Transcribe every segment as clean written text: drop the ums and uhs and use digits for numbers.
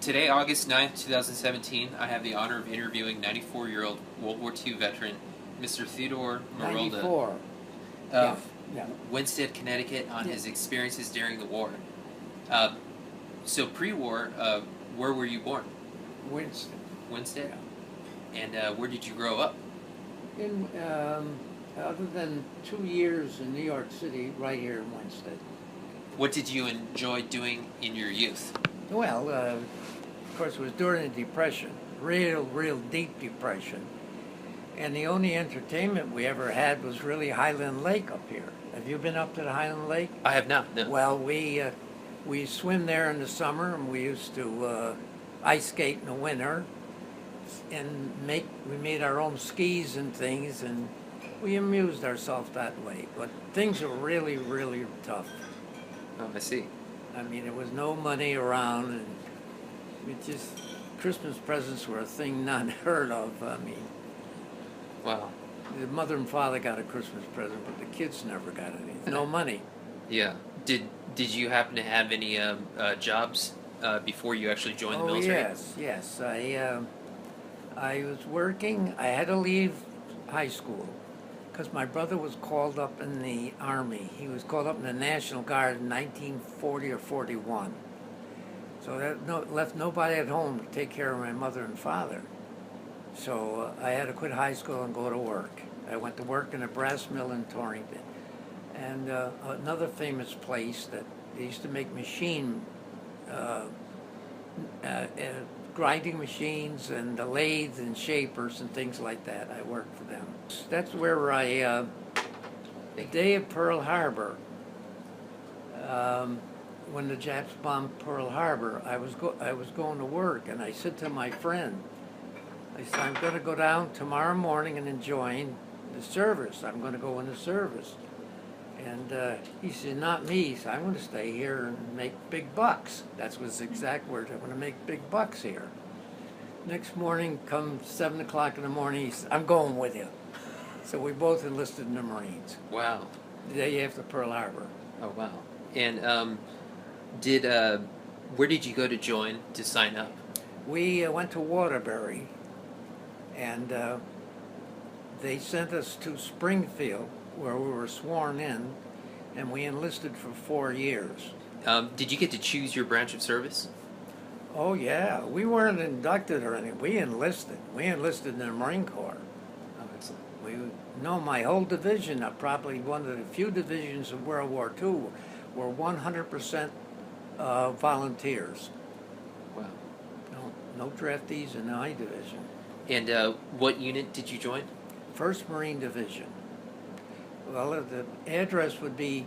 Today, August 9th, 2017, I have the honor of interviewing 94-year-old World War II veteran, Mr. Theodore Marolda 94. of Yeah. Winsted, Connecticut, on his experiences during the war. So pre-war, where were you born? Winston. Winsted? Yeah. And where did you grow up? In, other than 2 years in New York City, right here in Winsted. What did you enjoy doing in your youth? Well, of course, it was during the Depression, real deep Depression. And the only entertainment we ever had was really Highland Lake up here. Have you been up to the Highland Lake? I have not, no. Well, we swim there in the summer, and we used to ice skate in the winter, and we made our own skis and things, and we amused ourselves that way. But things were really tough. Oh, I see. I mean, there was no money around, and Christmas presents were a thing not heard of. I mean, wow. The mother and father got a Christmas present, but the kids never got any. No money. Yeah. Did you happen to have any jobs before you actually joined the military? Yes. I was working. I had to leave high school because my brother was called up in the Army. He was called up in the National Guard in 1940 or 41. So that left nobody at home to take care of my mother and father. So I had to quit high school and go to work. I went to work in a brass mill in Torrington. And another famous place that they used to make grinding machines and the lathes and shapers and things like that. I worked for them. That's where the day of Pearl Harbor, when the Japs bombed Pearl Harbor, I was going to work, and I said to my friend, I said, I'm going to go down tomorrow morning and join the service. I'm going to go in the service. And he said, not me. He said, I'm going to stay here and make big bucks. That's his exact words. I'm going to make big bucks here. Next morning, come 7 o'clock in the morning, he said, I'm going with you. So we both enlisted in the Marines. Wow. The day after Pearl Harbor. Oh, wow. And where did you go to join, to sign up? We went to Waterbury, and they sent us to Springfield, where we were sworn in, and we enlisted for 4 years. Did you get to choose your branch of service? Oh yeah, we weren't inducted or anything. We enlisted. We enlisted in the Marine Corps. Oh, excellent. My whole division, probably one of the few divisions of World War II, were 100% volunteers. Wow. No draftees in my division. And what unit did you join? 1st Marine Division. Well, the address would be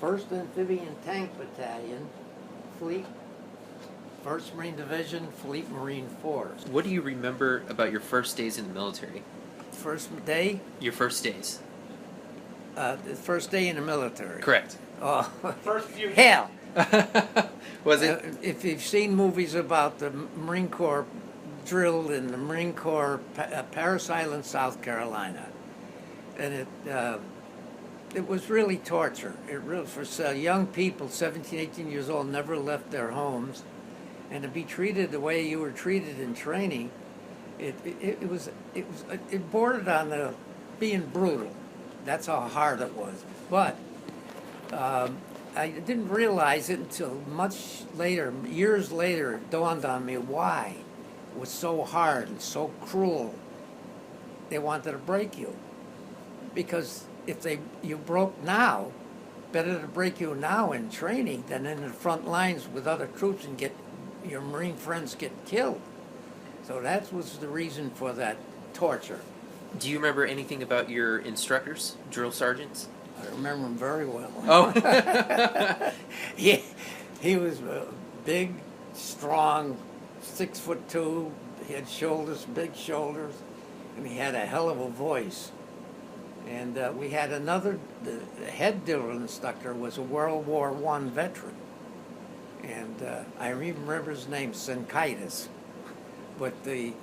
1st Amphibian Tank Battalion, Fleet, 1st Marine Division, Fleet Marine Force. What do you remember about your first days in the military? First day? Your first days. The first day in the military. Correct. Oh, First few. hell! Was it? If you've seen movies about the Marine Corps drilled in the Marine Corps, Parris Island, South Carolina, and it was really torture. It really, for young people, 17, 18 years old, never left their homes, and to be treated the way you were treated in training, it bordered on being brutal. That's how hard it was. But I didn't realize it until much later, years later, it dawned on me why it was so hard and so cruel. They wanted to break you. Because if you broke now, better to break you now in training than in the front lines with other troops and get your Marine friends get killed. So that was the reason for that torture. Do you remember anything about your instructors, drill sergeants? I remember him very well. Oh. He was big, strong, 6'2". He had big shoulders, and he had a hell of a voice. And we had the head drill instructor was a World War I veteran. And I remember his name, Senkaitis. But the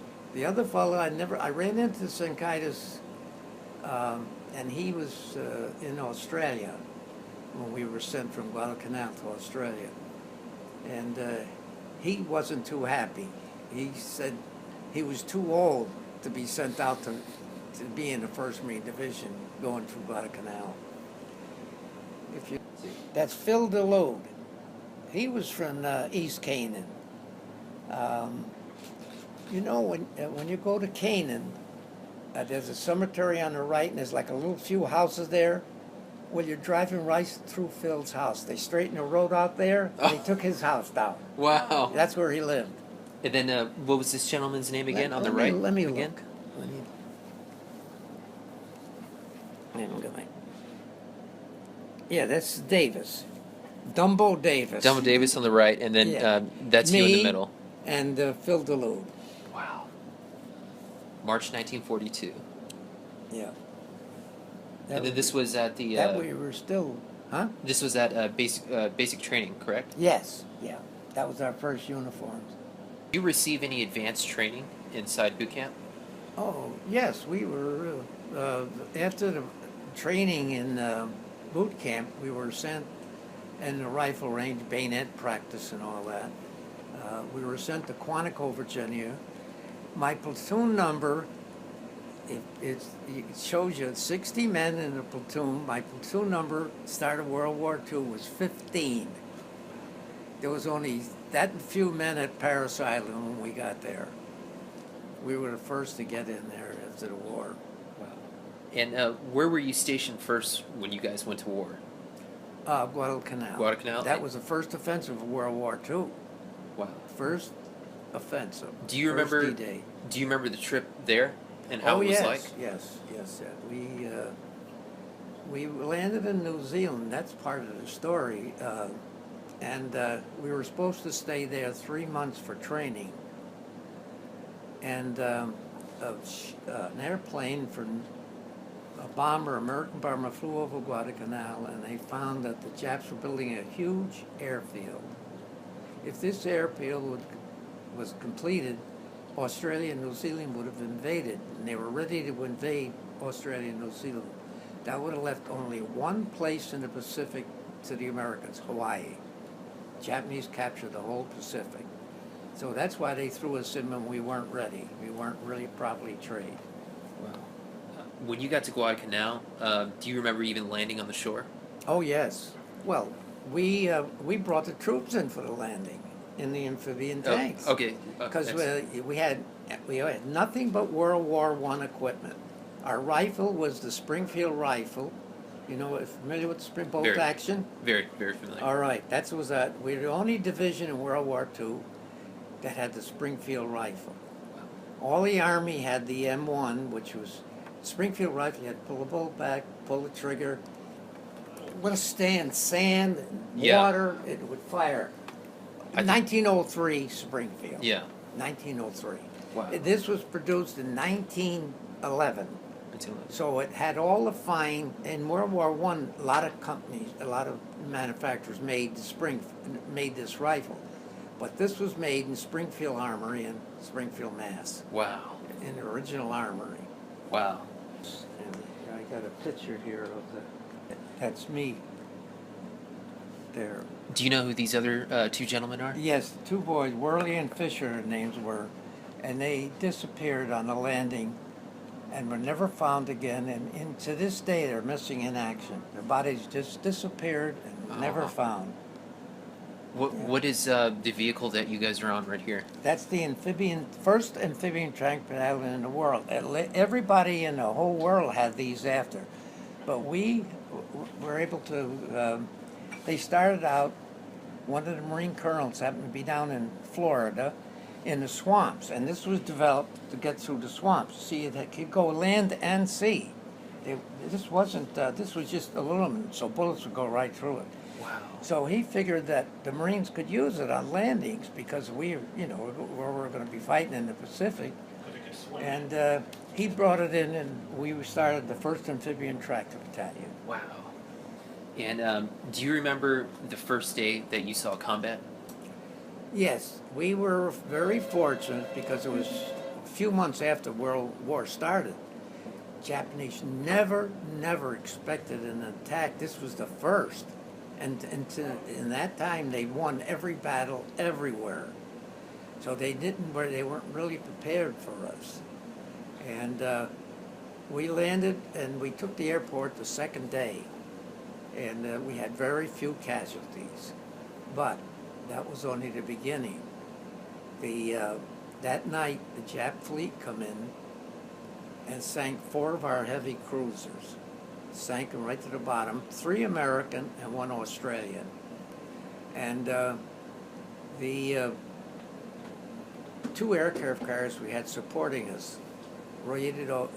other fellow, I ran into Senkaitis, and he was in Australia when we were sent from Guadalcanal to Australia. And he wasn't too happy. He said he was too old to be sent out to be in the 1st Marine Division going through Guadalcanal. That's Phil DeLode. He was from East Canaan. You know, when you go to Canaan, there's a cemetery on the right, and there's like a little few houses there. Well, you're driving right through Phil's house. They straightened the road out there, and they took his house down. Wow. That's where he lived. And then, what was this gentleman's name again on the right? Let me again? look. Yeah, that's Davis. Dumbo Davis. Dumbo Davis on the right, and then that's you in the middle. And Phil DeLode. Wow. March 1942. Yeah. And then this was at the... that we were still... Huh? This was at basic training, correct? Yes, yeah. That was our first uniforms. Did you receive any advanced training inside boot camp? Oh, yes, we were... after the training in boot camp, we were sent in the rifle range, bayonet practice and all that. We were sent to Quantico, Virginia. My platoon number, it shows you 60 men in the platoon. My platoon number, started World War II, was 15. There was only that few men at Parris Island when we got there. We were the first to get in there after the war. Wow. And where were you stationed first when you guys went to war? Guadalcanal. Guadalcanal? That was the first offensive of World War II. Wow. First offensive. Do you first remember? D-Day. Do you remember the trip there and how it was like? Yes. We landed in New Zealand. That's part of the story, and we were supposed to stay there 3 months for training. And an airplane from American bomber flew over Guadalcanal, and they found that the Japs were building a huge airfield. If this airfield was completed, Australia and New Zealand would have invaded, and they were ready to invade Australia and New Zealand. That would have left only one place in the Pacific to the Americans, Hawaii. Japanese captured the whole Pacific. So that's why they threw us in when we weren't ready. We weren't really properly trained. Wow. When you got to Guadalcanal, do you remember even landing on the shore? Oh, yes. Well, we brought the troops in for the landing in the amphibian tanks. Okay. Because we had nothing but World War I equipment. Our rifle was the Springfield rifle. You know, familiar with the spring bolt action? Very, very familiar. All right. We're the only division in World War II that had the Springfield rifle. Wow. All the Army had the M1, which was Springfield rifle. You had to pull the bolt back, pull the trigger, withstand sand, water, it would fire. 1903 Springfield. Yeah. 1903. Wow. This was produced in 1911. So it had all the fine. In World War I, a lot of companies, a lot of manufacturers made this rifle. But this was made in Springfield Armory in Springfield, Mass. Wow. In the original armory. Wow. And I got a picture here of that's me. There. Do you know who these other two gentlemen are? Yes, two boys, Worley and Fisher, their names were, and they disappeared on the landing and were never found again. And to this day, they're missing in action. Their bodies just disappeared and never found. What is the vehicle that you guys are on right here? That's the first amphibian tracker battalion in the world. Everybody in the whole world had these after. But we were able to, they started out, one of the Marine colonels happened to be down in Florida in the swamps, and this was developed to get through the swamps. See, it could go land and sea. This was just aluminum, so bullets would go right through it. Wow. So he figured that the Marines could use it on landings because we were going to be fighting in the Pacific. And he brought it in, and we started the 1st Amphibian Tracker Battalion. Wow. And do you remember the first day that you saw combat? Yes, we were very fortunate because it was a few months after World War started. Japanese never expected an attack. This was the first. And in that time, they won every battle everywhere. So they weren't really prepared for us. And we landed and we took the airport the second day. And we had very few casualties. But that was only the beginning. That night, the Jap fleet come in and sank 4 of our heavy cruisers. Sank them right to the bottom, 3 American and 1 Australian. And the 2 aircraft carriers we had supporting us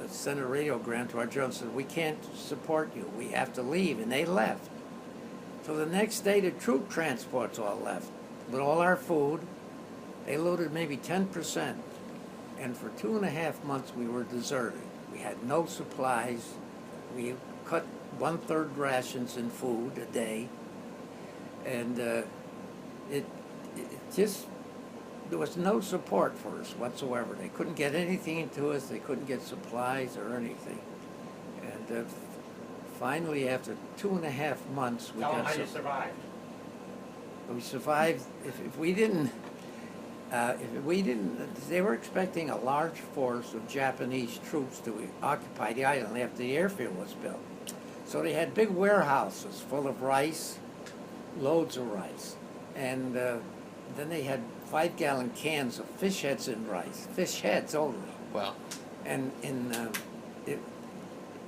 sent a radiogram to our general and said, "We can't support you, we have to leave," and they left. So the next day the troop transports all left with all our food. They loaded maybe 10%, and for 2.5 months we were deserted. We had no supplies. We cut 1/3 rations in food a day, and it just, there was no support for us whatsoever. They couldn't get anything into us. They couldn't get supplies or anything. And finally, after 2.5 months, we Tell them got how you survived. we survived. If we didn't, they were expecting a large force of Japanese troops to occupy the island after the airfield was built. So they had big warehouses full of rice, loads of rice, and then they had 5-gallon cans of fish heads in rice, fish heads only. Wow. And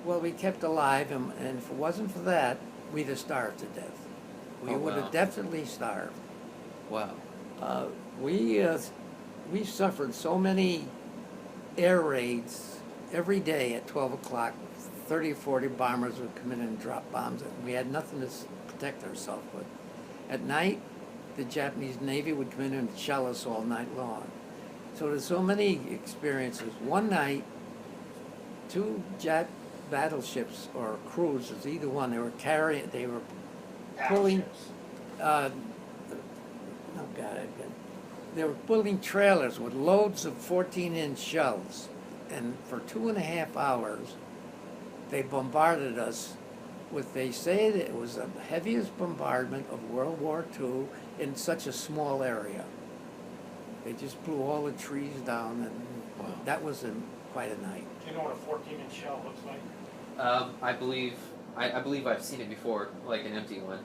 well, we kept alive, and if it wasn't for that, we'd have starved to death. We Oh, would wow. have definitely starved. Wow. We suffered so many air raids every day at 12 o'clock. 30 or 40 bombers would come in and drop bombs, and we had nothing to protect ourselves with. At night, the Japanese Navy would come in and shell us all night long. So there's so many experiences. One night, 2 Jap battleships or cruisers, either one, they were pulling, Battleships. oh God, they were pulling trailers with loads of 14-inch shells. And for 2.5 hours, they bombarded us with, they say that it was the heaviest bombardment of World War II in such a small area. They just blew all the trees down, and Wow. that was quite a night. Do you know what a 14-inch shell looks like? I believe I've seen it before, like an empty one.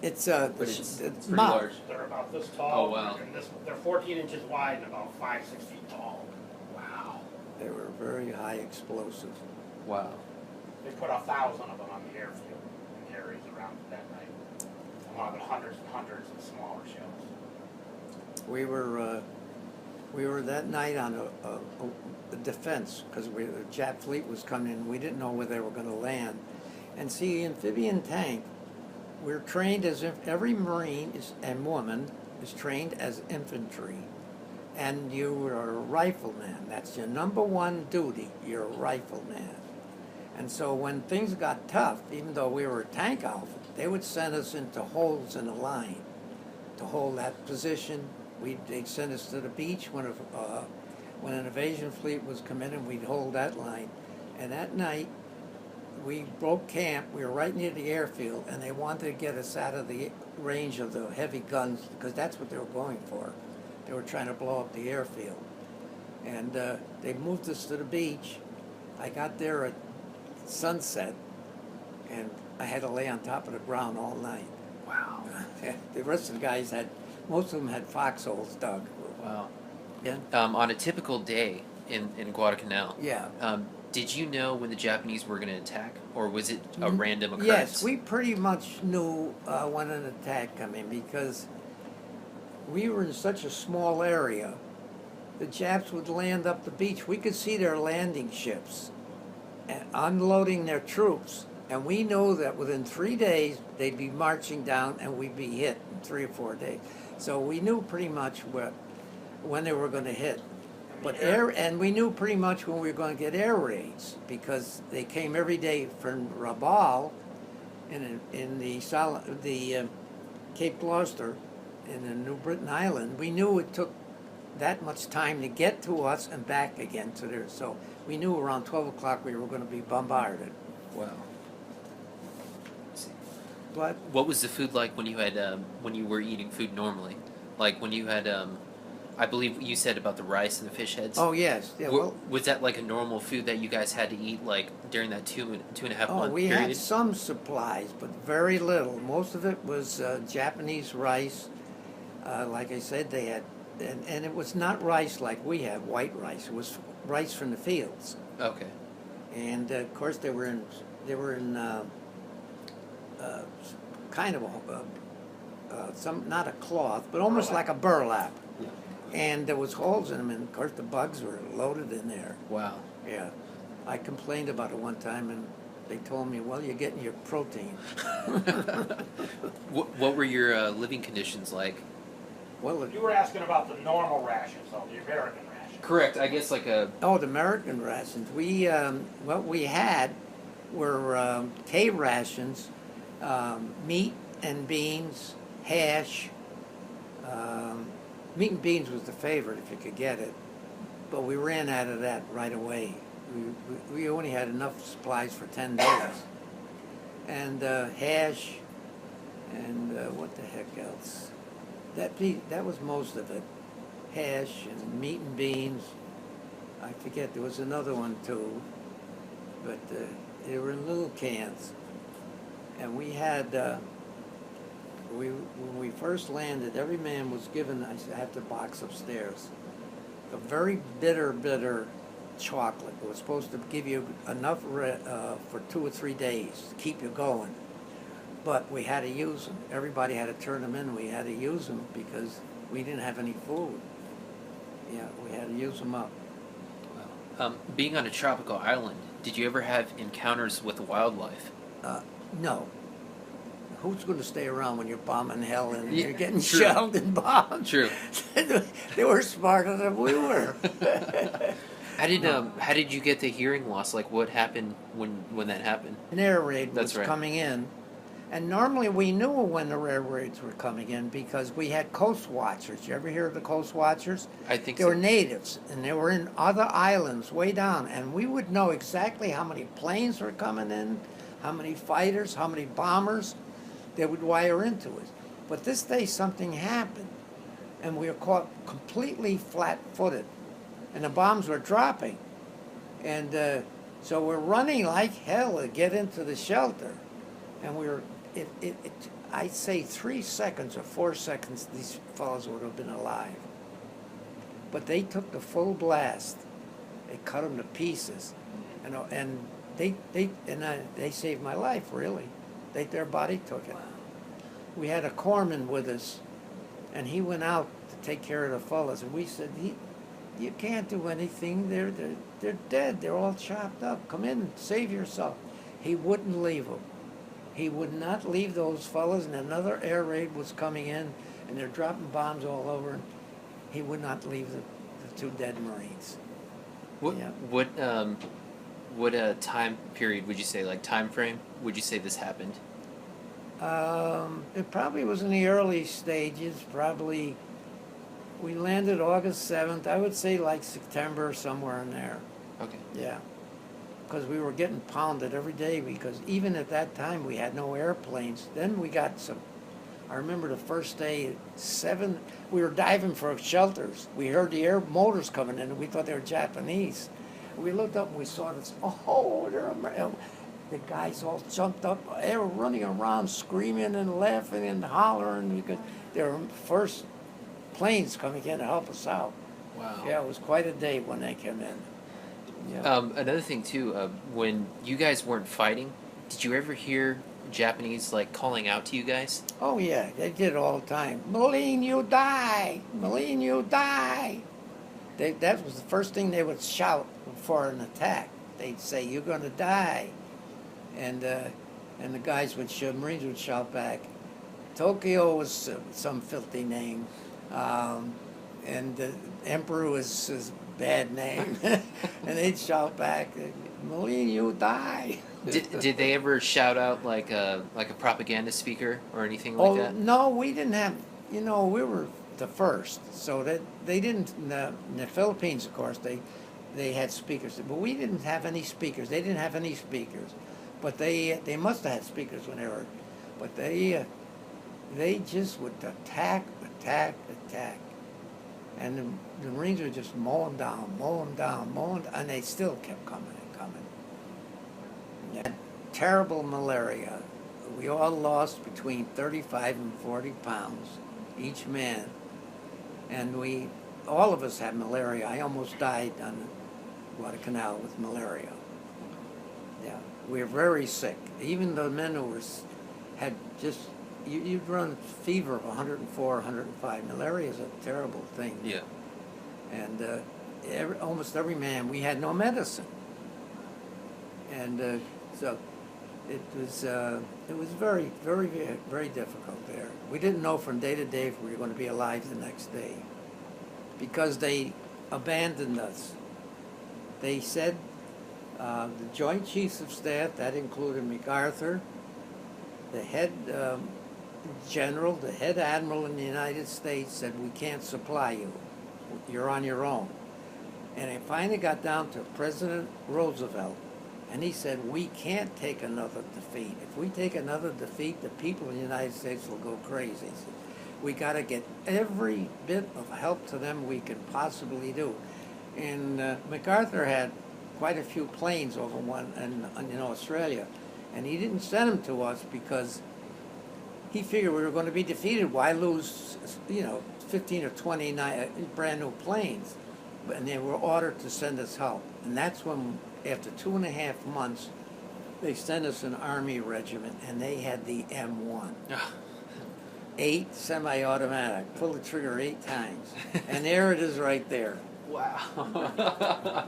It's But it's pretty mouth. large. They're about this tall. Oh, wow. And they're 14 inches wide and about 5-6 feet tall. Wow. They were very high explosives. Wow. They put 1,000 of them on the airfield in areas around that night. Along with hundreds and hundreds of smaller shells. We were that night on a defense, because the Jap fleet was coming in. We didn't know where they were going to land. And see, amphibian tank, we're trained as if every Marine and woman is trained as infantry. And you are a rifleman. That's your number 1 duty. You're a rifleman. And so when things got tough, even though we were a tank outfit, they would send us into holes in a line to hold that position. They'd send us to the beach when an invasion fleet was coming in, we'd hold that line. And that night, we broke camp. We were right near the airfield, and they wanted to get us out of the range of the heavy guns, because that's what they were going for. They were trying to blow up the airfield. And they moved us to the beach. I got there at sunset, and I had to lay on top of the ground all night. Wow. The rest of the guys most of them had foxholes dug. Wow. Yeah. On a typical day in Guadalcanal, Yeah. did you know when the Japanese were going to attack, or was it a random occurrence? Yes, we pretty much knew when an attack came, because we were in such a small area. The Japs would land up the beach. We could see their landing ships and unloading their troops, and we knew that within 3 days they'd be marching down and we'd be hit in 3 or 4 days. So we knew pretty much when they were going to hit. And we knew pretty much when we were going to get air raids, because they came every day from Rabaul in the Cape Gloucester in the New Britain Island. We knew it took that much time to get to us and back again to there. So we knew around 12 o'clock we were going to be bombarded. Wow. But What was the food like when you had when you were eating food normally? Like when you had I believe you said about the rice and the fish heads. Oh, yes. Yeah, well, Was that like a normal food that you guys had to eat like during that two and a half month we period? had some supplies, but very little. Most of it was Japanese rice. Like I said, they had, and it was not rice like we have, white rice. It was rice from the fields. Okay. And of course, they were in kind of some, not a cloth, but almost like a burlap. Yeah. And there was holes in them, and of course the bugs were loaded in there. Wow. Yeah, I complained about it one time, and they told me, "Well, you're getting your protein." What were your living conditions like? Well, You were asking about the normal rations, though, the American rations. Correct. I guess like a. oh, the American rations. We what we had were K rations, meat and beans, hash. Meat and beans was the favorite if you could get it, but we ran out of that right away. We only had enough supplies for 10 days. And hash, and what the heck else? That was most of it. Hash and meat and beans. I forget, there was another one too, but they were in little cans. And we had, when we first landed, every man was given, I have the box upstairs, a very bitter chocolate. It was supposed to give you enough for 2 or 3 days to keep you going. But we had to use them. Everybody had to turn them in. We had to use them because we didn't have any food. Yeah, we had to use them up. Being on a tropical island, did you ever have encounters with wildlife? No. Who's going to stay around when you're bombing hell and Yeah, you're getting true. shelled and bombed? True. They were smarter than we were. How did you get the hearing loss? Like what happened when that happened? An air raid That's was right. coming in. And normally we knew when the air raids were coming in because we had coast watchers. You ever hear of the coast watchers? I think They so. were natives, and they were in other islands way down, and we would know exactly how many planes were coming in, how many fighters, how many bombers. They would wire into us. But this day something happened, and we were caught completely flat-footed, and the bombs were dropping. And so we're running like hell to get into the shelter, and we were, I'd say 3 seconds or 4 seconds, these fellows would have been alive. But they took the full blast. They cut them to pieces, and they saved my life, really. Their body took it. We had a corpsman with us, and he went out to take care of the fellas, and we said, "You can't do anything. They're dead. They're all chopped up. Come in, save yourself." He wouldn't leave them. He would not leave those fellas, and another air raid was coming in, and they're dropping bombs all over, and he would not leave the 2 dead Marines. Yeah. What time period would you say, like time frame, would you say this happened? It probably was in the early stages. Probably we landed August 7th. I would say like September, somewhere in there. Okay. Yeah. Because we were getting pounded every day, because even at that time we had no airplanes. Then we got some. I remember the first day, we were diving for shelters. We heard the air motors coming in, and we thought they were Japanese. We looked up and we saw this, the guys all jumped up. They were running around screaming and laughing and hollering because they were first planes coming in to help us out. Wow. Yeah, it was quite a day when they came in. Yeah. Another thing too, when you guys weren't fighting, did you ever hear Japanese like calling out to you guys? Oh yeah, they did it all the time. "Marine, you die! Marine, you die!" That was the first thing they would shout before an attack. They'd say, "You're going to die," and the Marines would shout back. Tokyo was some filthy name, and the Emperor was his bad name, and they'd shout back, "Marine, you die!" Did they ever shout out like a propaganda speaker or anything like that? No, we didn't have. We were the first, so that they didn't. In the Philippines, of course, they had speakers, but we didn't have any speakers. They didn't have any speakers, but they must have had speakers when they were. But they just would attack, And the Marines would just mow them down, and they still kept coming and coming. And they had terrible malaria. We all lost between 35 and 40 pounds, each man. And all of us had malaria. I almost died on Guadalcanal with malaria. Yeah, we were very sick. Even the men who had just, you'd run fever of 104, 105. Malaria is a terrible thing. Yeah. And almost every man, we had no medicine. And so it was very, very, very difficult there. We didn't know from day to day if we were going to be alive the next day, because they abandoned us. They said, the Joint Chiefs of Staff, that included MacArthur, the head general, the head admiral in the United States, said, we can't supply you. You're on your own. And it finally got down to President Roosevelt, and he said, we can't take another defeat. If we take another defeat, the people in the United States will go crazy. He said, we got to get every bit of help to them we can possibly do. And MacArthur had quite a few planes over in Australia, and he didn't send them to us because he figured we were going to be defeated. Why lose, 15 or 20 brand new planes? And they were ordered to send us help. And that's when, after 2.5 months, they sent us an Army regiment, and they had the M1. 8 semi-automatic, pull the trigger 8 times. And there it is right there. Wow.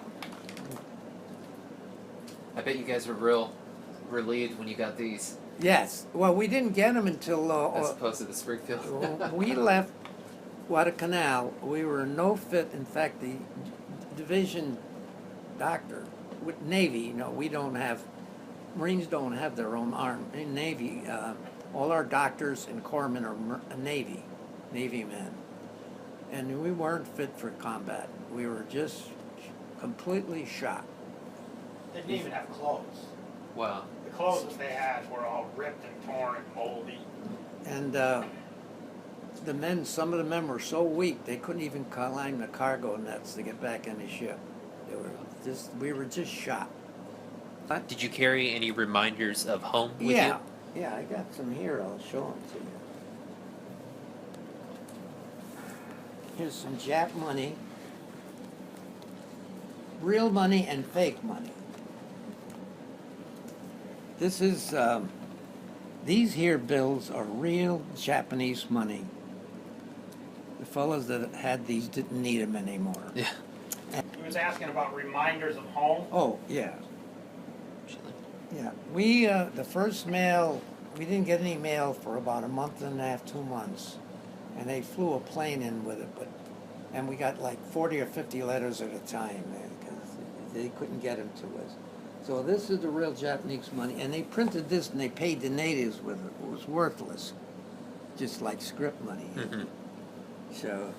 I bet you guys were real relieved when you got these. Yes. Well, we didn't get them until... as opposed to the Springfield. we left Guadalcanal. We were no fit. In fact, the division doctor with Navy, we don't have... Marines don't have their own arm. In Navy, all our doctors and corpsmen are Navy men. And we weren't fit for combat. We were just completely shot. They didn't even have clothes. Wow. The clothes that they had were all ripped and torn and moldy. And some of the men were so weak they couldn't even climb the cargo nets to get back in the ship. We were just shot. Did you carry any reminders of home with you? Yeah, I got some here. I'll show them to you. Here's some Jap money, real money and fake money. This is, these here bills are real Japanese money. The fellows that had these didn't need them anymore. Yeah. He was asking about reminders of home. Oh, yeah. Yeah. We, the first mail, we didn't get any mail for about 1.5 months, 2 months. And they flew a plane in with it, and we got like 40 or 50 letters at a time, because they couldn't get them to us. So this is the real Japanese money, and they printed this and they paid the natives with it. It was worthless, just like script money. Mm-hmm. So,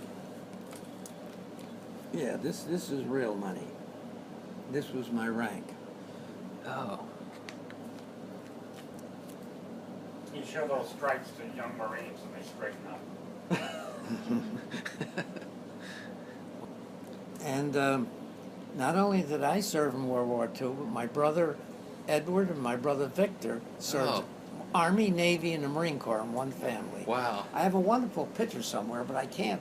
yeah, this is real money. This was my rank. Oh. You show those stripes to young Marines and they straighten up. And not only did I serve in World War II, but my brother Edward and my brother Victor served Army, Navy, and the Marine Corps in one family. Wow. I have a wonderful picture somewhere, but I can't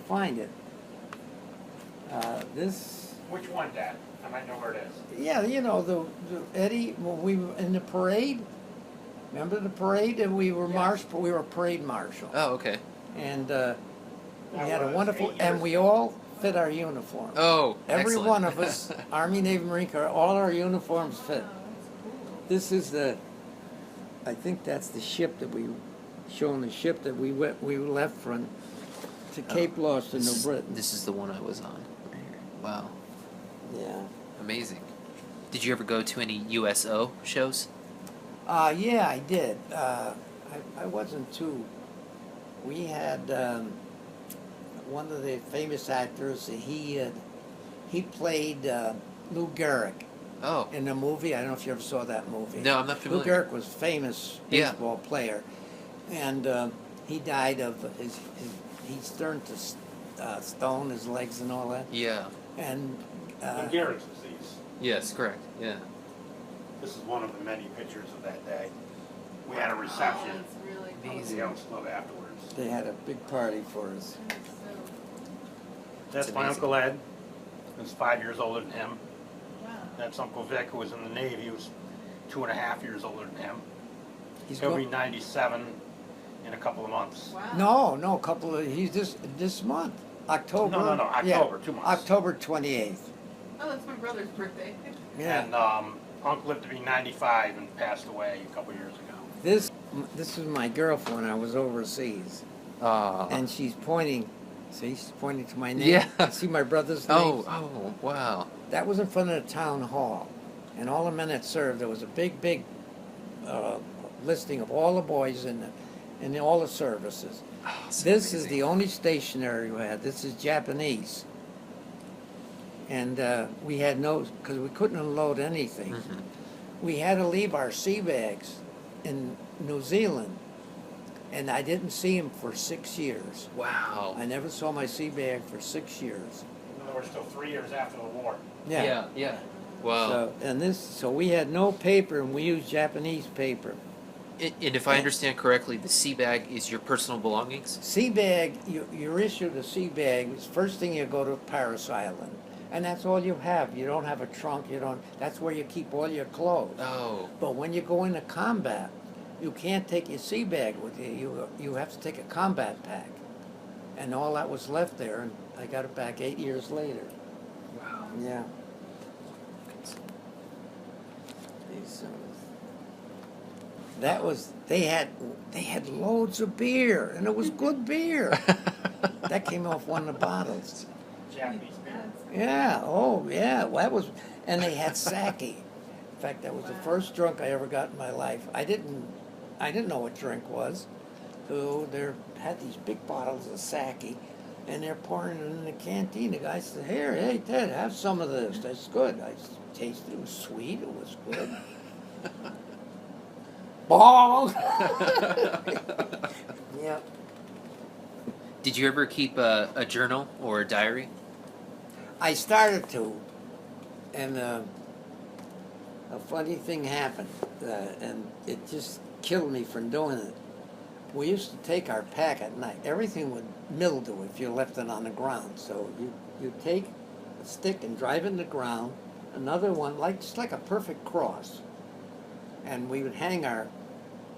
find it. This. Which one, Dad? I might know where it is. Yeah, the Eddie, when we were in the parade. Remember the parade? And we were we were parade marshal. Oh, okay. And we had a wonderful, and we all fit our uniform. Oh, Every excellent. one of us, Army, Navy, Marine Corps, all our uniforms fit. This is I think that's the ship that showing the ship that we left from to Cape Gloucester, New Britain. This is the one I was on. Right here. Wow. Yeah. Amazing. Did you ever go to any USO shows? Yeah, I did. I wasn't too. We had one of the famous actors. He played Lou Gehrig in the movie. I don't know if you ever saw that movie. No, I'm not familiar. Lou Gehrig was a famous baseball player, and he died of he turned to stone, his legs and all that. Yeah. And Gary's disease. Yes, correct. Yeah. This is one of the many pictures of that day. We had a reception. Oh, that's really cool. Amazing. The Elks Club afterwards. they had a big party for us. That's It's my amazing. Uncle Ed, who's 5 years older than him. Wow. That's Uncle Vic, who was in the Navy, who's 2.5 years older than him. He's He'll be go- 97 in a couple of months. Wow. no, he's this month, October. No, yeah, October, 2 months. October 28th. Oh, that's my brother's birthday. Yeah. And Uncle lived to be 95 and passed away a couple years ago. This is my girlfriend when I was overseas, and she's pointing. See, she's pointing to my name. Yeah. See my brother's name. Oh, wow. That was in front of the town hall, and all the men that served. There was a big listing of all the boys in all the services. Oh, so This is amazing. the only stationery we had. This is Japanese, and we had no because we couldn't unload anything. Mhm. We had to leave our sea bags in New Zealand, and I didn't see them for 6 years. Wow. I never saw my sea bag for 6 years. In other words, still 3 years after the war. Yeah. Wow. So we had no paper, and we used Japanese paper. And if I understand correctly, the sea bag is your personal belongings? Sea bag, you're issued a sea bag. It's first thing you go to Paris Island, and that's all you have. You don't have a trunk. That's where you keep all your clothes. Oh. But when you go into combat, you can't take your sea bag with you. You have to take a combat pack, and all that was left there. And I got it back 8 years later. Wow. Yeah. They had loads of beer, and it was good beer. That came off one of the bottles. Japanese beer. Yeah, oh yeah, well, that was, and they had sake. In fact, that was the first drink I ever got in my life. I didn't know what drink was. So they had these big bottles of sake, and they're pouring it in the canteen. The guy said, "Here, hey Ted, have some of this. That's good." I tasted it. It was sweet. It was good. Bong. Yeah. Did you ever keep a journal or a diary? I started to, and a funny thing happened, and it just killed me from doing it. We used to take our pack at night. Everything would mildew if you left it on the ground. So you take a stick and drive it in the ground, another one, just like a perfect cross, and we would hang our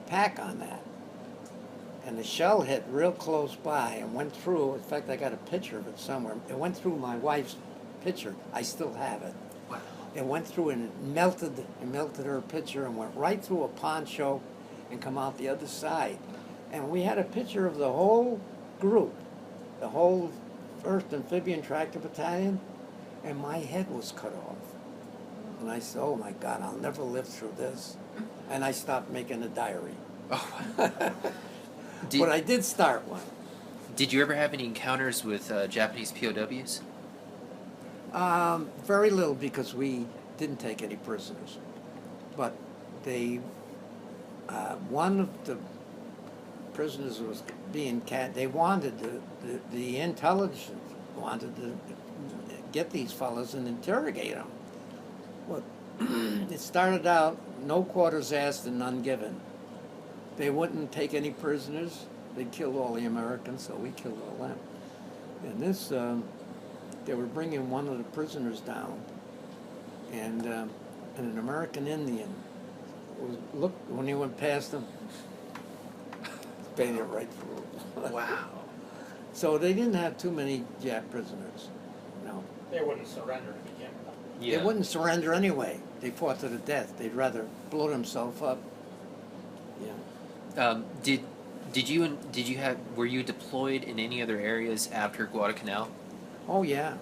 pack on that. And the shell hit real close by and went through. In fact, I got a picture of it somewhere. It went through my wife's picture. I still have it. Wow. It went through and it melted her picture and went right through a poncho and come out the other side. And we had a picture of the whole group, the whole 1st Amphibian Tracker Battalion, and my head was cut off. And I said, oh my God, I'll never live through this. And I stopped making a diary. Oh. But I did start one. Did you ever have any encounters with Japanese POWs? Very little, because we didn't take any prisoners. But one of the prisoners was being they wanted the intelligence wanted to get these fellas and interrogate them. Well, it started out no quarters asked and none given. They wouldn't take any prisoners. They killed all the Americans, so we killed all them. And this, they were bringing one of the prisoners down, and an American Indian looked when he went past them, painted right through. Wow. So they didn't have too many Jap prisoners. No, They wouldn't surrender to begin with. Yeah. they wouldn't surrender anyway. They fought to the death. They'd rather blow themselves up. Yeah. Were you deployed in any other areas after Guadalcanal? Oh yeah.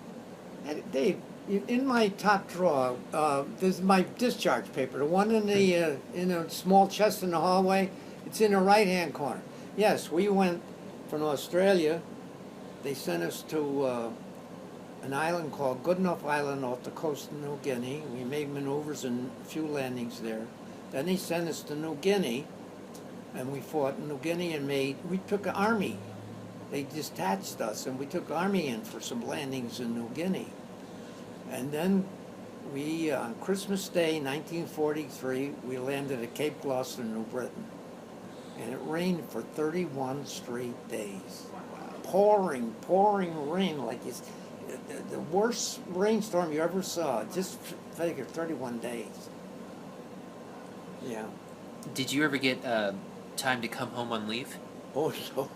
And Dave, in my top drawer, there's my discharge paper. The one in a small chest in the hallway. It's in the right-hand corner. Yes, we went from Australia. They sent us to an island called Goodenough Island off the coast of New Guinea. We made maneuvers and a few landings there. Then they sent us to New Guinea, and we fought in New Guinea and we took an army. they detached us, and we took Army in for some landings in New Guinea. And then we, on Christmas Day, 1943, we landed at Cape Gloucester, New Britain. And it rained for 31 straight days. Pouring rain, like it's the worst rainstorm you ever saw. Just figure 31 days. Yeah. Did you ever get time to come home on leave? Oh, no.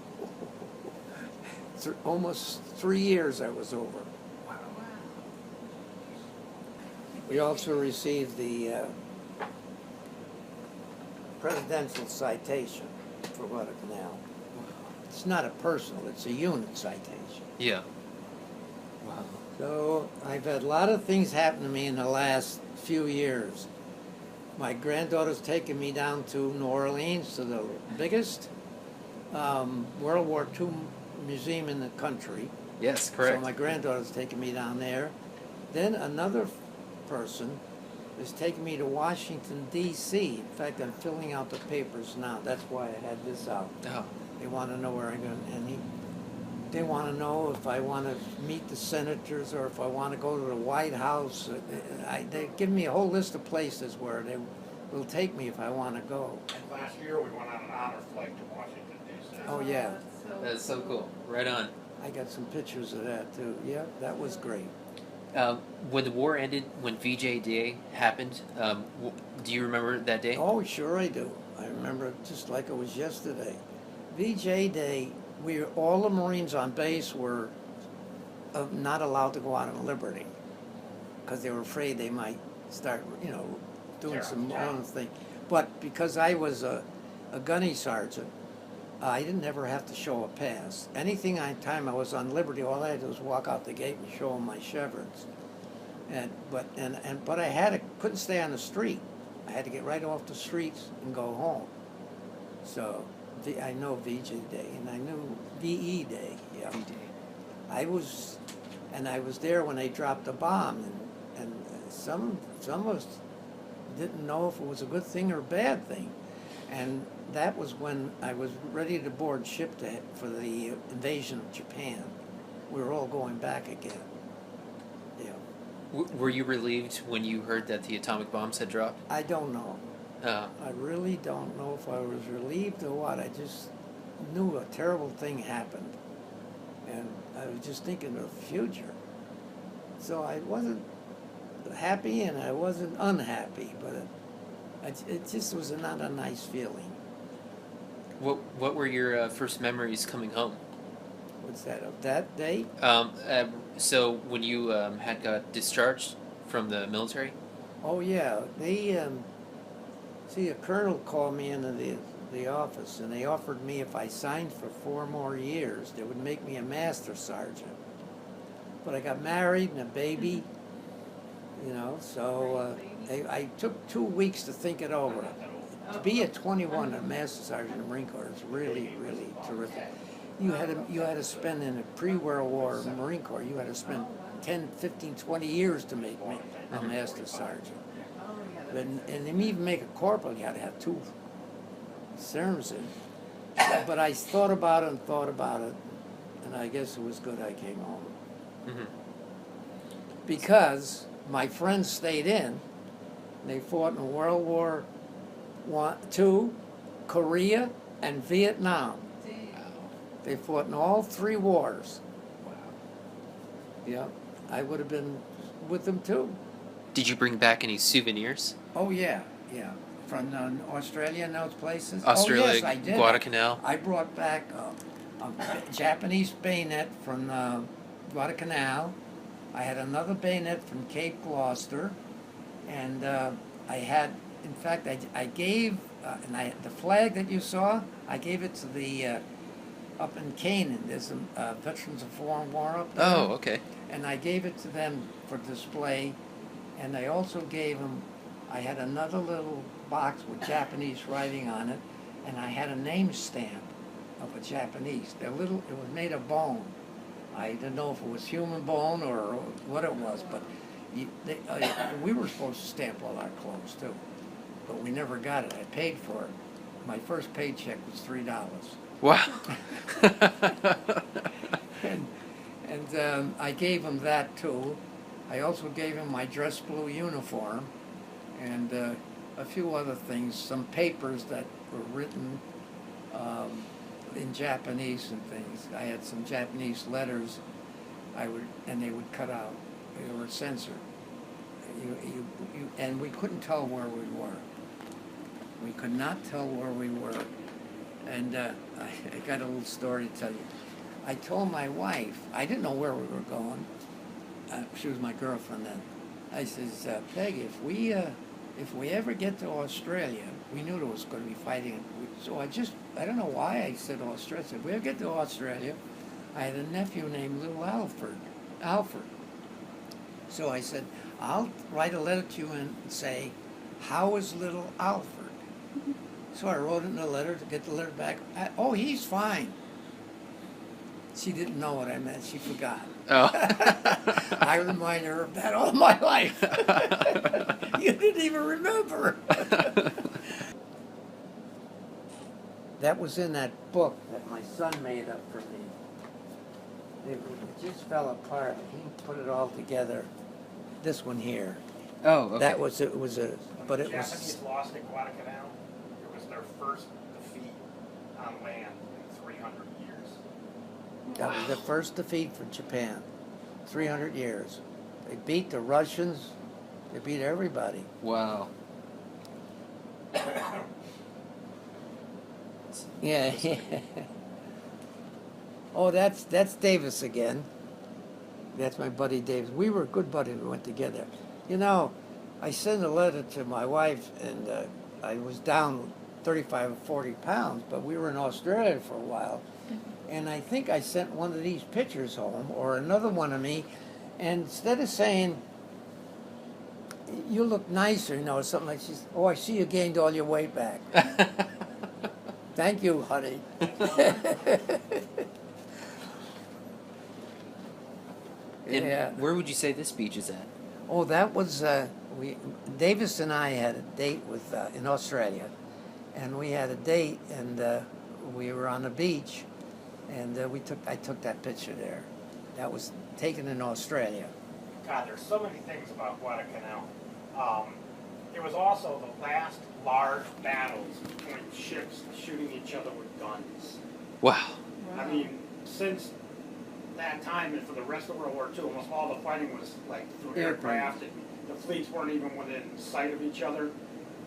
Almost 3 years I was over. We also received the presidential citation for Guadalcanal. It's not a personal, it's a unit citation. Yeah. Wow. So I've had a lot of things happen to me in the last few years. My granddaughter's taken me down to New Orleans to the biggest World War II museum in the country. Yes, correct. So my granddaughter's taken me down there. Then another person is taking me to Washington, D.C. In fact, I'm filling out the papers now. That's why I had this out. Oh. They want to know where I'm going, and they want to know if I want to meet the senators or if I want to go to the White House. They give me a whole list of places where they will take me if I want to go. And last year, we went on an honor flight to Washington, D.C. Oh, yeah. That's so cool. Right on. I got some pictures of that, too. Yeah, that was great. When the war ended, when VJ Day happened, do you remember that day? Oh, sure I do. I remember it just like it was yesterday. VJ Day, all the Marines on base were not allowed to go out on liberty because they were afraid they might start, doing some wrong thing. But because I was a gunnery sergeant, I didn't ever have to show a pass. Time I was on liberty, all I had to do was walk out the gate and show them my chevrons. But I couldn't stay on the street. I had to get right off the streets and go home. So I know VJ Day, and I knew VE Day. Yeah. VJ. I was there when they dropped the bomb, and some of us didn't know if it was a good thing or a bad thing. And that was when I was ready to board ship for the invasion of Japan. We were all going back again. Yeah. Were you relieved when you heard that the atomic bombs had dropped? I don't know. Uh, I really don't know if I was relieved or what. I just knew a terrible thing happened. And I was just thinking of the future. So I wasn't happy and I wasn't unhappy, but it just was not a nice feeling. What were your first memories coming home? What's that, of that day? So when you had got discharged from the military? Oh, yeah. A colonel called me into the office, and they offered me if I signed for 4 more years, they would make me a master sergeant. But I got married and a baby, so I took 2 weeks to think it over. To be at 21 a master sergeant in the Marine Corps is really, really terrific. You had to spend in a pre-World War Marine Corps, you had to spend 10, 15, 20 years to make me a master sergeant. And even make a corporal, you had to have 2 serms in. But I thought about it, and I guess it was good I came home. Mm-hmm. Because my friends stayed in. They fought in World War II, Korea, and Vietnam. They fought in all 3 wars. Wow. Yeah, I would have been with them too. Did you bring back any souvenirs? Oh, yeah. From Australia and those places? Australia, oh, yes, I did. Guadalcanal? I brought back a Japanese bayonet from Guadalcanal. I had another bayonet from Cape Gloucester. And I had, in fact, I gave, the flag that you saw, I gave it to the, up in Canaan. There's some Veterans of Foreign War up there. Oh, okay. And I gave it to them for display. And I also gave them, I had another little box with Japanese writing on it, and I had a name stamp of a Japanese. It was made of bone. I didn't know if it was human bone or what it was, but we were supposed to stamp all our clothes too, but we never got it. I paid for it. My first paycheck was $3. Wow. And I gave him that too. I also gave him my dress blue uniform and a few other things, some papers that were written in Japanese and things. I had some Japanese letters and they would cut out. They were censored. And we couldn't tell where we were. We could not tell where we were. And I got a little story to tell you. I told my wife, I didn't know where we were going. She was my girlfriend then. I says, Peggy, if we ever get to Australia, we knew there was going to be fighting. So I don't know why I said Australia. I said, if we ever get to Australia, I had a nephew named Little Alfred. So I said, I'll write a letter to you and say, how is little Alfred? So I wrote it in a letter to get the letter back. Oh, he's fine. She didn't know what I meant. She forgot. Oh. I remind her of that all my life. You didn't even remember. That was in that book that my son made up for me. It just fell apart. He put it all together. This one here. Oh, okay. That was it was but it Japanese was lost at Guadalcanal. It was their first defeat on land in 300 years. that was the first defeat for Japan. 300 years. They beat the Russians. They beat everybody. Wow. Yeah. Oh, that's Davis again. That's my buddy Davis. We were good buddies. We went together. You know, I sent a letter to my wife, and I was down 35 or 40 pounds, but we were in Australia for a while. And I think I sent one of these pictures home, or another one of me, and instead of saying, you look nicer, you know, something like, she's, oh, I see you gained all your weight back. Thank you, honey. And Yeah. where would you say this beach is at? Oh, that was Davis and I had a date with in Australia, and we had a date, and we were on the beach, and I took that picture there. That was taken in Australia. God, there's so many things about Guadalcanal. It was also the last large battles between ships shooting each other with guns. Wow. I mean, since that time and for the rest of World War II, almost all the fighting was like through aircraft. And the fleets weren't even within sight of each other.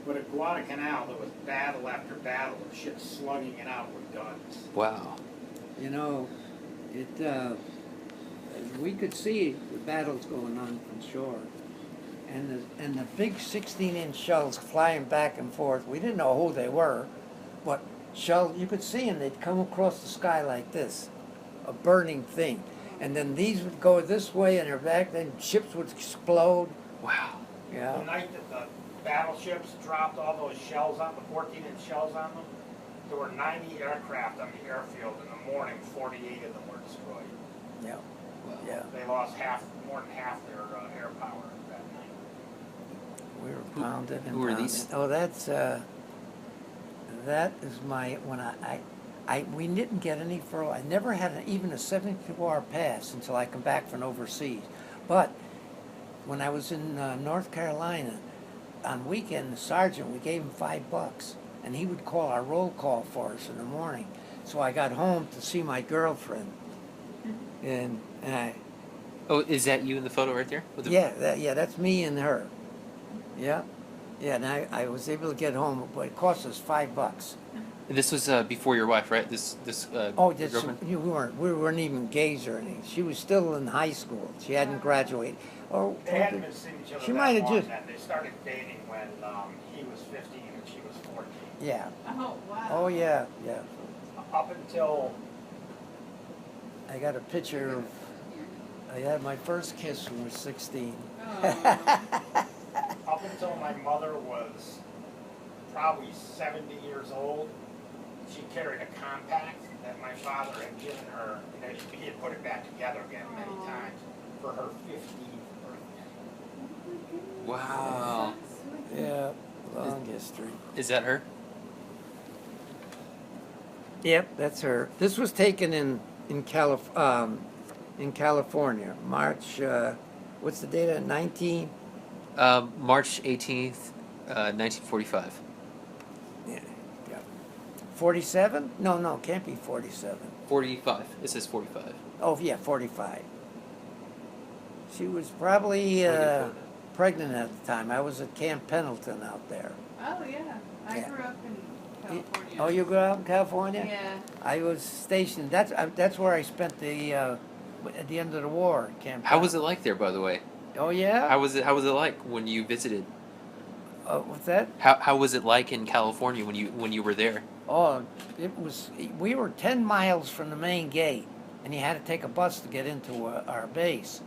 But at Guadalcanal, there was battle after battle of ships slugging it out with guns. Wow. You know, we could see the battles going on from shore, and the big 16-inch shells flying back and forth. We didn't know who they were, but you could see them. They'd come across the sky like this, a burning thing, and then these would go this way and they're back. Then ships would explode. Wow. The Yeah. night that the battleships dropped all those shells on, the 14-inch shells on them, there were 90 aircraft on the airfield. In the morning, 48 of them were destroyed. Yeah. Wow. Yeah. They lost more than half their air power that night. We were pounded and who are pounded. these? Oh, that is we didn't get any furlough. I never had even a 72-hour pass until I come back from overseas. But when I was in North Carolina, on weekend, the sergeant, we gave him $5, and he would call our roll call for us in the morning. So I got home to see my girlfriend, and Oh, is that you in the photo right there? With the- yeah, that's me and her. Yeah, and I was able to get home, but it cost us $5. And this was before your wife, right? This Oh, your girlfriend? we weren't even engaged or anything. She was still in high school. She hadn't graduated. Or They hadn't been seeing each other She that might have long just- then. They started dating when he was 15 and she was 14. yeah. Oh, wow. Oh yeah. Up until I got a picture of. I had my first kiss when I was 16. up until my mother was probably 70 years old, she carried a compact that my father had given her. You know, he had put it back together again many times for her 15th birthday. Wow. Yeah, long history. Is that her? Yep, that's her. This was taken in California, March. What's the date? 19. March 18th, 1945. Yeah, yeah. 47? No, can't be 47. 45. It says 45. Oh yeah, 45. She was probably pregnant at the time. I was at Camp Pendleton out there. Oh, yeah. I Yeah. grew up in California. Oh, you grew up in California? Yeah. I was stationed. That's where I spent the at the end of the war. Camp. How was it like there, by the way? Oh yeah. How was it like when you visited? What's that? How was it like in California when you were there? Oh, it was. We were 10 miles from the main gate, and you had to take a bus to get into our base.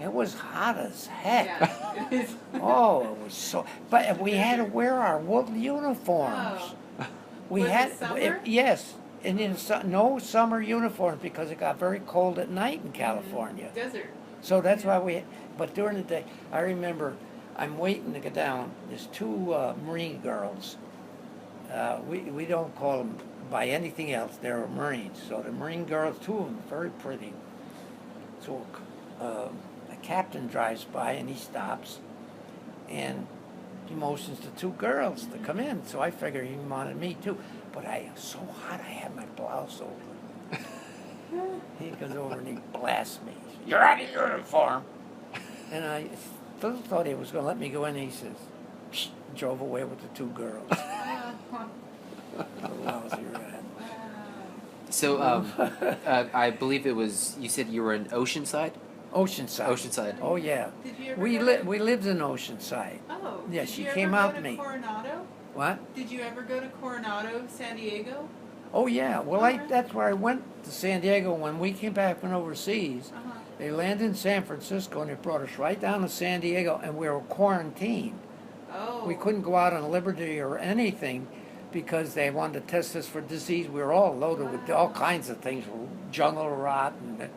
It was hot as heck. Yeah. It is. Oh, it was so. But we had to wear our wool uniforms. Oh. We Was it had summer? yes, and no summer uniforms because it got very cold at night in California. Desert. So that's why we. But during the day, I remember I'm waiting to go down. There's two Marine girls. We don't call them by anything else. They're Marines. So the Marine girls, two of them, very pretty. So a captain drives by and he stops, and he motions to two girls to come in. So I figured he wanted me too. But I was so hot, I had my blouse over. He goes over and he blasts me. You're out of uniform. And I still thought he was going to let me go in. He says, Psh, drove away with the two girls. Lousy rat. So I believe it was. You said you were in Oceanside. Oceanside. Oceanside. Oh yeah. Did you ever We go we lived in Oceanside. Oh. Yeah, did she you ever came go out to to me. Coronado? What? Did you ever go to Coronado, San Diego? Oh yeah. Well, Okay. that's where I went to San Diego when we came back from overseas. Uh-huh. They landed in San Francisco and they brought us right down to San Diego, and we were quarantined. Oh. We couldn't go out on liberty or anything because they wanted to test us for disease. We were all loaded with all kinds of things, jungle rot and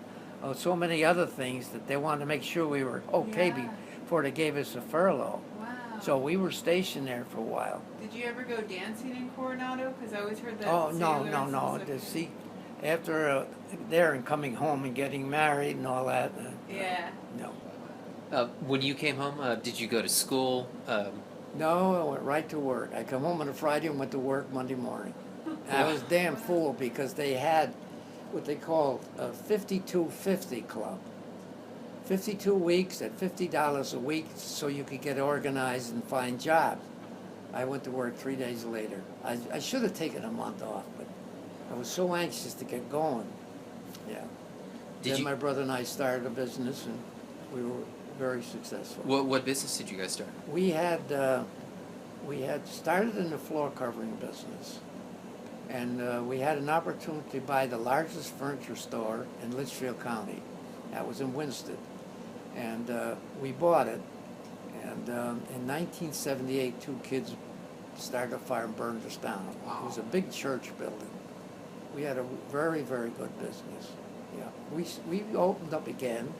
so many other things that they wanted to make sure we were okay Yeah. before they gave us a furlough. Wow. So we were stationed there for a while. Did you ever go dancing in Coronado? Because I always heard that. Oh, no. sailors and stuff- See, after there and coming home and getting married and all that, Yeah. no. When you came home, did you go to school? No, I went right to work. I come home on a Friday and went to work Monday morning. And I was damn fool because they had what they called a 5250 club. 52 weeks at $50 a week so you could get organized and find jobs. I went to work 3 days later. I should have taken a month off, but I was so anxious to get going. Yeah. Then my brother and I started a business, and we were very successful. What business did you guys start? We had started in the floor covering business, and we had an opportunity to buy the largest furniture store in Litchfield County. That was in Winston, and we bought it. And in 1978, two kids started a fire and burned us down. It was a big church building. We had a very, very good business. Yeah, we opened up again,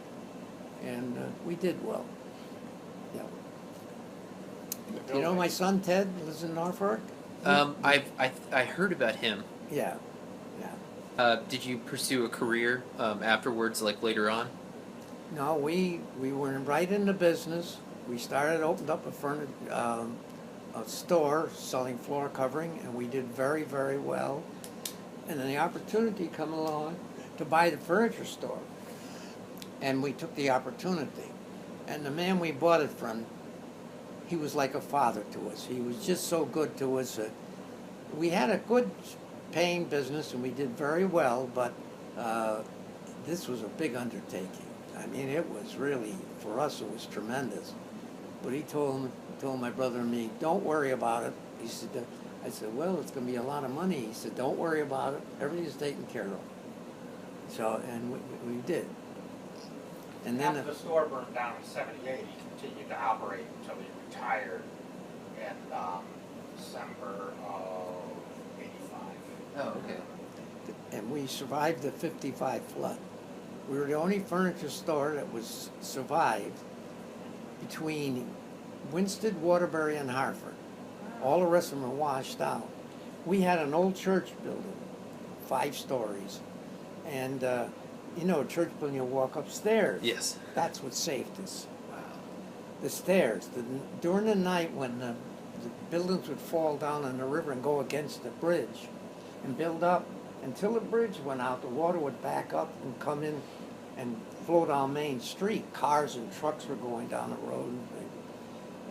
and we did well. Yeah. You know my son Ted lives in Norfolk? I heard about him. Yeah. Did you pursue a career afterwards, like later on? No, we were right in the business. We opened up a store selling floor covering, and we did very, very well. And then the opportunity come along to buy the furniture store. And we took the opportunity. And the man we bought it from, he was like a father to us. He was just so good to us. We had a good paying business, and we did very well, but this was a big undertaking. I mean, it was really, for us, it was tremendous. But he told my brother and me, don't worry about it. He said, I said, well, it's going to be a lot of money. He said, don't worry about it. Everything's taken care of. So, and we did. And then after the store burned down in '78, he continued to operate until he retired in December of '85. Oh, okay. and we survived the '55 flood. We were the only furniture store that was survived between Winston, Waterbury, and Hartford. All the rest of them were washed out. We had an old church building, 5 stories. And, you know, a church building, you walk upstairs. Yes. That's what saved us. Wow. The stairs. During the night when the buildings would fall down in the river and go against the bridge and build up, until the bridge went out, the water would back up and come in and flow down Main Street. Cars and trucks were going down the road.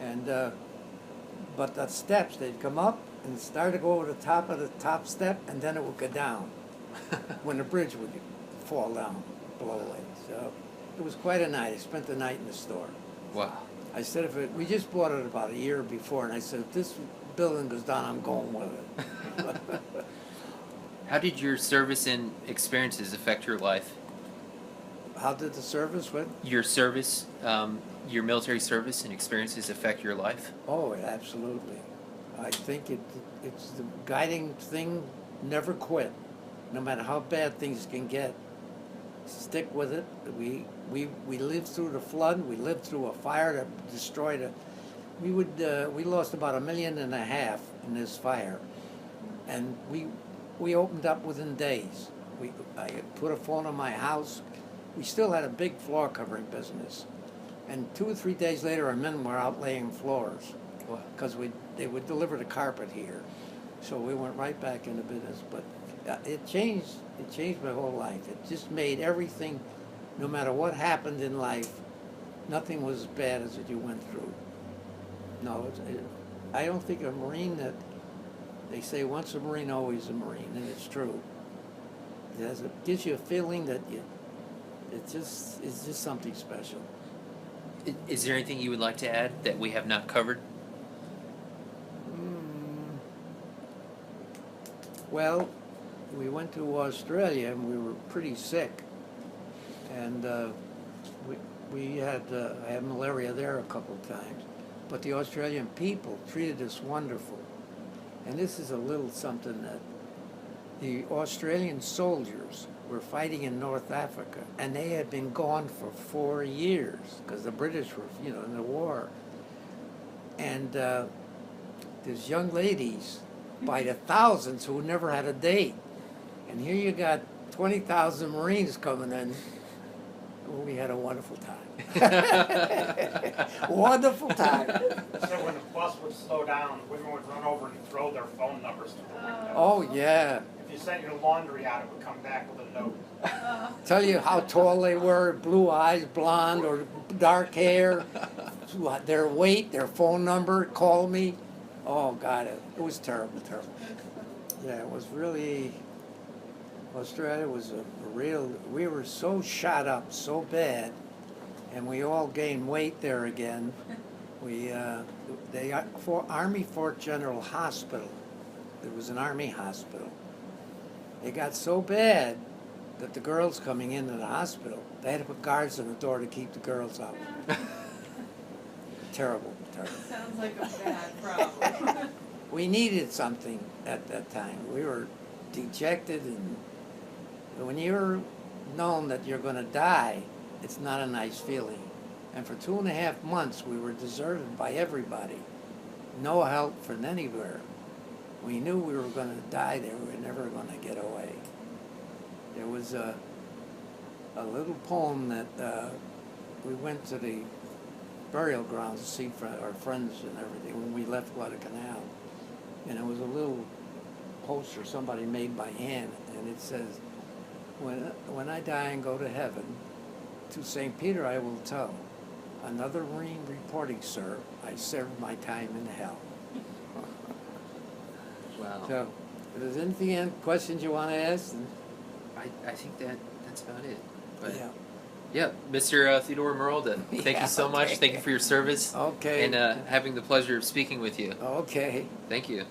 And but the steps, they'd come up and start to go over the top of the top step, and then it would go down when the bridge would fall down below it. So it was quite a night. I spent the night in the store. Wow. I said, we just bought it about a year before, and I said, if this building goes down, I'm going with it. How did your service and experiences affect your life? How did the service went? Your service, your military service and experiences affect your life? Oh, absolutely. I think it's the guiding thing, never quit. No matter how bad things can get, stick with it. We lived through the flood. We lived through a fire that destroyed we lost about $1.5 million in this fire, and we opened up within days. I had put a phone in my house. We still had a big floor covering business, and 2 or 3 days later, our men were out laying floors because they would deliver the carpet here. So we went right back into business. But it changed my whole life. It just made everything, no matter what happened in life, nothing was as bad as what you went through. No, I don't think a Marine they say once a Marine, always a Marine, and it's true. It gives you a feeling that it's just something special. Is there anything you would like to add that we have not covered? Well, we went to Australia and we were pretty sick, and I had malaria there a couple of times, but the Australian people treated us wonderful. And this is a little something that the Australian soldiers were fighting in North Africa, and they had been gone for 4 years because the British were, in the war. And there's young ladies by the thousands who never had a date. And here you got 20,000 Marines coming in. Well, we had a wonderful time. Wonderful time. So when the bus would slow down, women would run over and throw their phone numbers through the window. Oh, yeah. If you sent your laundry out, it would come back with a note. Tell you how tall they were, blue eyes, blonde, or dark hair, their weight, their phone number, call me. Oh, God, it was terrible, terrible. Yeah, it was really, Australia was a real, we were so shot up, so bad, and we all gained weight there again. For Army Fort General Hospital, it was an Army hospital. It got so bad that the girls coming into the hospital, they had to put guards on the door to keep the girls out. Terrible, terrible. Sounds like a bad problem. We needed something at that time. We were dejected, and when you're known that you're going to die, it's not a nice feeling. And for 2.5 months, we were deserted by everybody. No help from anywhere. We knew we were going to die there. We were never going to get away. There was a little poem that we went to the burial grounds to see our friends and everything when we left Guadalcanal. And it was a little poster somebody made by hand, and it says, when I die and go to heaven, to St. Peter I will tell, another Marine reporting, sir, I served my time in hell. Wow. So, if there's anything, questions you want to ask? I think that's about it. But Yeah. yeah, Mr. Theodore Marolda, thank you so much. Okay. Thank you for your service. Okay. And having the pleasure of speaking with you. Okay. Thank you.